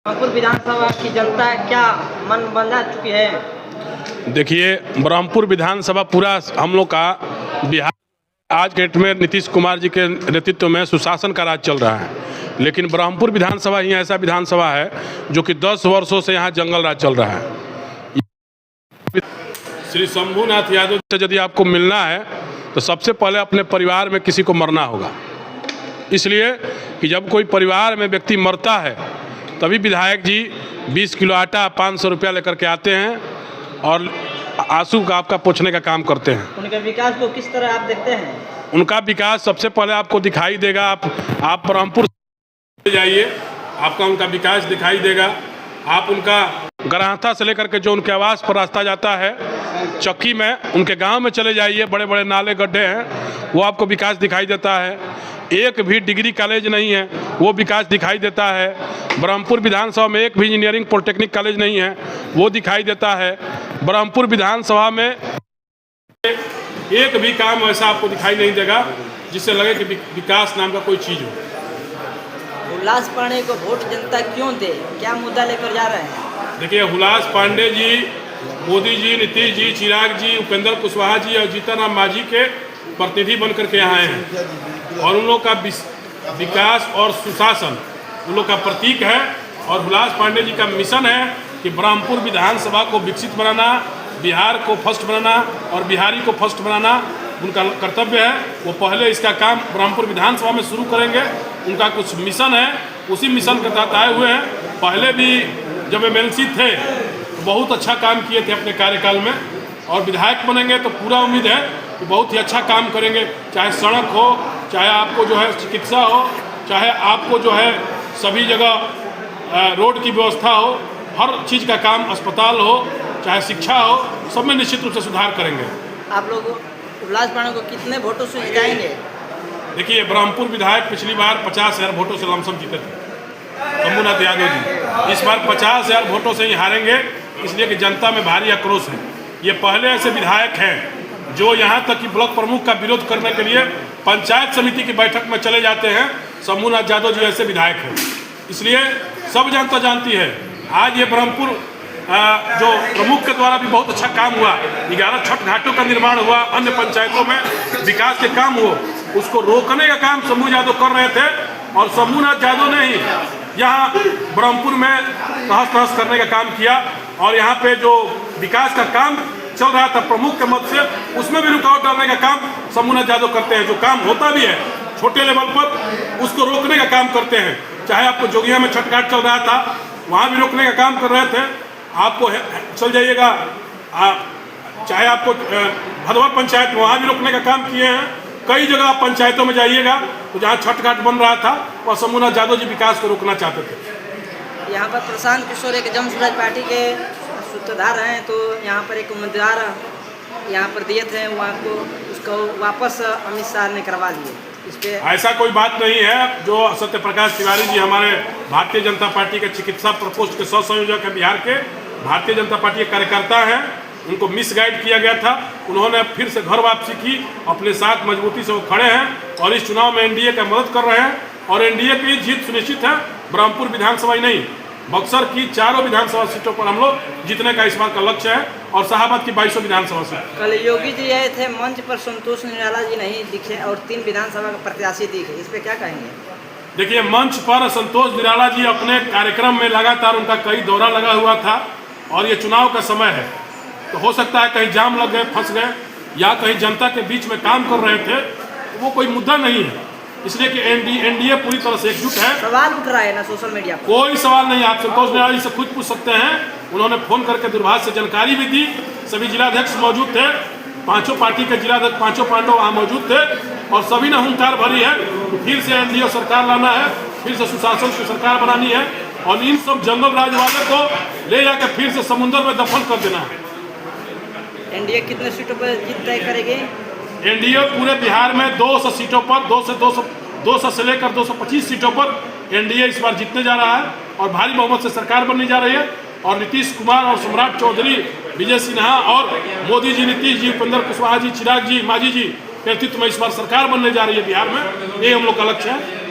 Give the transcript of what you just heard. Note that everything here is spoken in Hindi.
ब्रह्मपुर विधानसभा की जनता क्या मन बना चुकी है? देखिए, ब्रह्मपुर विधानसभा पूरा हम लोग का बिहार आज के डेट में नीतीश कुमार जी के नेतृत्व में सुशासन का राज चल रहा है। लेकिन ब्रह्मपुर विधानसभा ही ऐसा विधानसभा है जो कि 10 वर्षों से यहाँ जंगल राज चल रहा है। श्री शंभूनाथ यादव से यदि आपको मिलना है तो सबसे पहले अपने परिवार में किसी को मरना होगा। इसलिए कि जब कोई परिवार में व्यक्ति मरता है तभी विधायक जी 20 किलो आटा 500 रुपया लेकर के आते हैं और आंसू का आपका पोंछने का काम करते हैं। उनके विकास को किस तरह आप देखते हैं? उनका विकास सबसे पहले आपको दिखाई देगा। आप ब्रह्मपुर जाइए, आपका उनका विकास दिखाई देगा। आप उनका गराहता से लेकर के जो उनके आवास पर रास्ता जाता है चक्की में, उनके गांव में चले जाइए, बड़े बड़े नाले गड्ढे हैं, वो आपको विकास दिखाई देता है। एक भी डिग्री कॉलेज नहीं है, वो विकास दिखाई देता है। ब्रह्मपुर विधानसभा में एक भी इंजीनियरिंग पॉलिटेक्निक कॉलेज नहीं है, वो दिखाई देता है। ब्रह्मपुर विधानसभा में एक भी काम ऐसा आपको दिखाई नहीं देगा जिससे लगे कि विकास नाम का कोई चीज़ हो। हुलास पांडे को वोट जनता क्यों दे? क्या मुद्दा लेकर जा रहे हैं? देखिए, हुलास पांडे जी, मोदी जी, नीतीश जी, चिराग जी, उपेंद्र कुशवाहा जी और जीतन राम मांझी के प्रतिनिधि बनकर के यहाँ आए हैं और उन लोग का विकास और सुशासन उन लोग का प्रतीक है। और हुलास पांडे जी का मिशन है कि ब्रह्मपुर विधानसभा को विकसित बनाना, बिहार को फर्स्ट बनाना और बिहारी को फर्स्ट बनाना उनका कर्तव्य है। वो पहले इसका काम ब्रह्मपुर विधानसभा में शुरू करेंगे। उनका कुछ मिशन है, उसी मिशन के तहत आए हुए हैं। पहले भी जब एमएलसी थे तो बहुत अच्छा काम किए थे अपने कार्यकाल में, और विधायक बनेंगे तो पूरा उम्मीद है कि बहुत ही अच्छा काम करेंगे। चाहे सड़क हो, चाहे आपको जो है चिकित्सा हो, चाहे आपको जो है सभी जगह रोड की व्यवस्था हो, हर चीज़ का काम, अस्पताल हो, चाहे शिक्षा हो, सब में निश्चित रूप से सुधार करेंगे। आप लोग हुलास पांडे को कितने वोटों से जिताएंगे? देखिए, ब्रह्मपुर विधायक पिछली बार 50,000 वोटों से लमसम जीते थे शंभूनाथ यादव जी। इस बार 50,000 वोटों से ही हारेंगे, इसलिए कि जनता में भारी आक्रोश है। ये पहले ऐसे विधायक हैं जो यहाँ तक कि ब्लॉक प्रमुख का विरोध करने के लिए पंचायत समिति की बैठक में चले जाते हैं। शंभूनाथ यादव जी ऐसे विधायक हैं, इसलिए सब जनता जानती है। आज ये ब्रह्मपुर जो प्रमुख के द्वारा भी बहुत अच्छा काम हुआ, 11 छठ घाटों का निर्माण हुआ, अन्य पंचायतों में विकास के काम हुए, उसको रोकने का काम शंभू यादव कर रहे थे। और शंभूनाथ यादव ने ही यहाँ ब्रह्मपुर में तहस नहस करने का काम किया। और यहाँ पे जो विकास का काम चल रहा था प्रमुख के मत से, उसमें भी रुकावट डालने का काम शंभूनाथ यादव करते हैं। जो काम होता भी है छोटे लेवल पर, उसको रोकने का काम करते हैं। चाहे आपको जोगिया में छठ घाट चल रहा था, वहाँ भी रोकने का काम कर रहे थे। आपको चल जाइएगा, चाहे आपको भदवा पंचायत में, वहाँ भी रोकने का काम किए हैं। कई जगह आप पंचायतों में जाइएगा तो जहाँ छठ घाट बन रहा था वह शंभूनाथ यादव जी विकास को रोकना चाहते थे। यहाँ पर प्रशांत किशोर एक जन सुराज पार्टी के सूत्रधार हैं, तो यहाँ पर एक उम्मीदवार यहाँ पर दिए थे, वहाँ को उसको वापस अमित शाह ने करवा लिए। इस पे ऐसा कोई बात नहीं है। जो सत्य प्रकाश तिवारी जी हमारे भारतीय जनता पार्टी के चिकित्सा प्रकोष्ठ के सह संयोजक है, बिहार के भारतीय जनता पार्टी के कार्यकर्ता हैं, उनको मिसगाइड किया गया था। उन्होंने फिर से घर वापसी की, अपने साथ मजबूती से वो खड़े हैं और इस चुनाव में एनडीए का मदद कर रहे हैं। और एनडीए की जीत सुनिश्चित है। ब्रह्मपुर विधानसभा ही नहीं, बक्सर की 4 विधानसभा सीटों पर हम लोग जीतने का इस बार का लक्ष्य है, और शाहाबाद की 22 विधानसभा सीट। कल योगी जी आए थे, मंच पर संतोष निराला जी नहीं दिखे और 3 विधानसभा के प्रत्याशी दिखे, इस पे क्या कहेंगे? देखिए, मंच पर संतोष निराला जी अपने कार्यक्रम में लगातार उनका कई दौरा लगा हुआ था, और ये चुनाव का समय है तो हो सकता है कहीं जाम लग गए, फंस गए, या कहीं जनता के बीच में काम कर रहे थे, तो वो कोई मुद्दा नहीं है। इसलिए कि एनडीए पूरी तरह से एकजुट है। सवाल उठ रहा है ना सोशल मीडिया पर? कोई सवाल नहीं, आप संतोष निराला जी से खुद पूछ सकते हैं। उन्होंने फोन करके दूरभाष से जानकारी भी दी। सभी जिलाध्यक्ष मौजूद थे, 5 पार्टी के जिलाध्यक्ष, 5 पांडव वहाँ मौजूद थे, और सभी ने हुंकार भरी है फिर से एनडीए सरकार लाना है, फिर से सुशासन की सरकार बनानी है, और इन सब जंगल राज वाले को ले जाकर फिर से समुद्र में दफन कर देना है। एनडीए कितने सीटों पर जीत तय करेगी? एनडीए पूरे बिहार में 200 सीटों पर, 200 से लेकर 225 सीटों पर एनडीए इस बार जीतने जा रहा है, और भारी बहुमत से सरकार बनने जा रही है। और नीतीश कुमार और सम्राट चौधरी, विजय सिन्हा और मोदी जी, नीतीश जी, उपेंद्र कुशवाहा जी, चिराग जी, मांझी जी के नेतृत्व में इस बार सरकार बनने जा रही है बिहार में। ये हम लोग का लक्ष्य है।